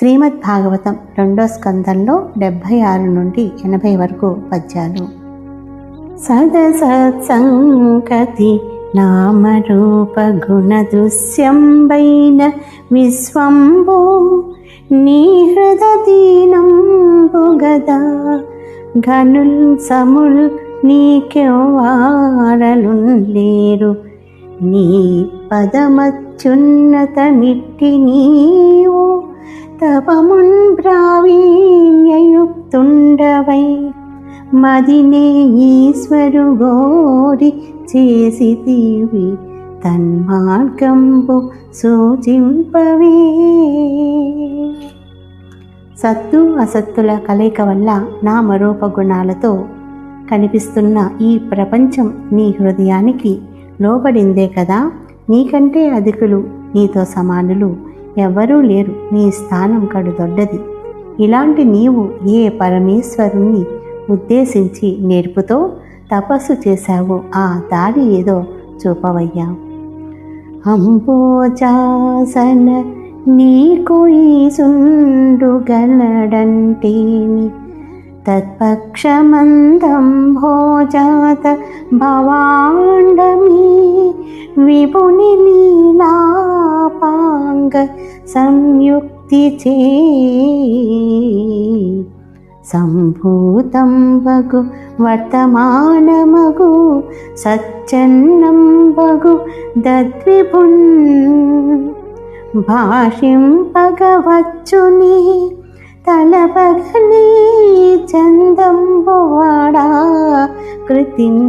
శ్రీమద్ భాగవతం 2వ స్కందంలో 76 నుండి 80 వరకు పద్యాలు. సదసత్సంగతి నామరూప గుణ దృశ్యంబైన విశ్వంబు నీ హృదయదీనంబు గదా ఘనుల్ సముల్ నీకెవ్వారలున్ లేరు నీ పదమత్యున్నత నిట్టి నీవు తపమున్ ప్రావీణ్యయుక్తుండవై మదినే ఈశ్వరు గోరి చేసితివి తన్మార్గంబు సూచింపవే. సత్తు అసత్తుల కలయిక వల్ల నామరూప గుణాలతో కనిపిస్తున్న ఈ ప్రపంచం నీ హృదయానికి లోబడిందే కదా. నీకంటే అధికులు, నీతో సమానులు ఎవ్వరూ లేరు. నీ స్థానం కడు దొడ్డది. ఇలాంటి నీవు ఏ పరమేశ్వరుణ్ణి ఉద్దేశించి నేర్పుతో తపస్సు చేశావో ఆ దారి ఏదో చూపవయ్యా. అంబోజాసన నీకు ఈసుండు గలడంటేని తత్పక్షమందంభోజాత భవాండమీ విపుని లీలాపాంగ సంయుక్తి చే సంభూతం వగు వర్తమానమగు సచ్చన్నం వగు దద్విపున్ భాషింపగవచ్చుని తలపగని చందంబువాడా కృతిన్.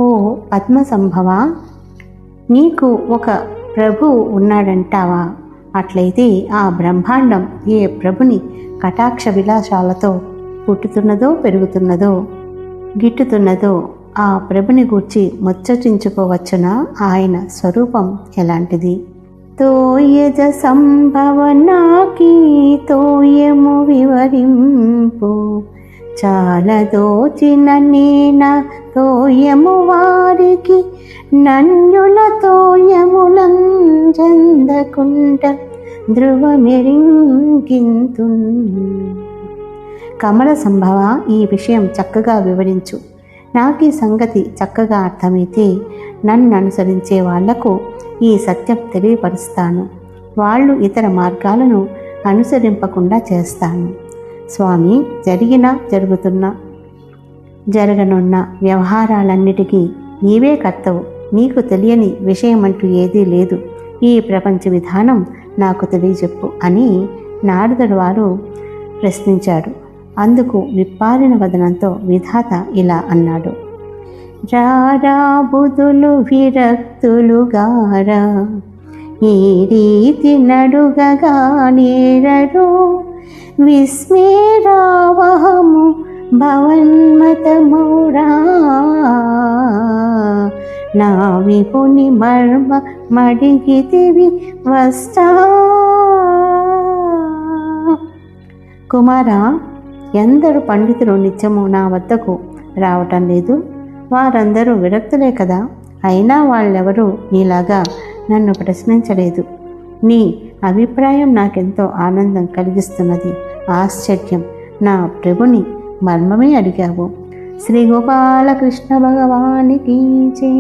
ఓ పద్మసంభవ, నీకు ఒక ప్రభు ఉన్నాడంటావా? అట్లయితే ఆ బ్రహ్మాండం ఏ ప్రభుని కటాక్ష విలాసాలతో పుట్టుతున్నదో, పెరుగుతున్నదో, గిట్టుతున్నదో ఆ ప్రభుని గూర్చి ముచ్చటించుకోవచ్చునా? ఆయన స్వరూపం ఎలాంటిది? తోయజ సంభవనాకి తోయము వివరింపు చాలదోచిన నేన తోయము వారికి నన్యుల తోయములం చందకుంట ధ్రువమెరింకింతు. కమల సంభవ, ఈ విషయం చక్కగా వివరించు. నాకు ఈ సంగతి చక్కగా అర్థమైతే నన్ను అనుసరించే వాళ్లకు ఈ సత్యం తెలియపరుస్తాను. వాళ్ళు ఇతర మార్గాలను అనుసరింపకుండా చేస్తాను. స్వామి, జరగనున్న వ్యవహారాలన్నిటికీ నీవే కర్తవు. నీకు తెలియని విషయమంటూ ఏదీ లేదు. ఈ ప్రపంచ విధానం నాకు తెలియజెప్పు అని నారదుడు వారు ప్రశ్నించాడు. అందుకు విప్పారిన వదనంతో విధాత ఇలా అన్నాడు: రారా బుధులు విరక్తులుగారా ఈ రీతి నడుగగా నేరరు విస్మేరావహము భవన్మతమౌరా నా విపుని మర్మ మడిగితివి వస్తా. కుమారా, ఎందరు పండితులు నిత్యము నా వద్దకు రావటం లేదు? వారందరూ విరక్తులే కదా. అయినా వాళ్ళెవరూ నీలాగా నన్ను ప్రశ్నించలేదు. నీ అభిప్రాయం నాకెంతో ఆనందం కలిగిస్తున్నది. ఆశ్చర్యం, నా ప్రభుని మర్మమే అడిగావు. శ్రీ గోపాలకృష్ణ భగవానికి జై.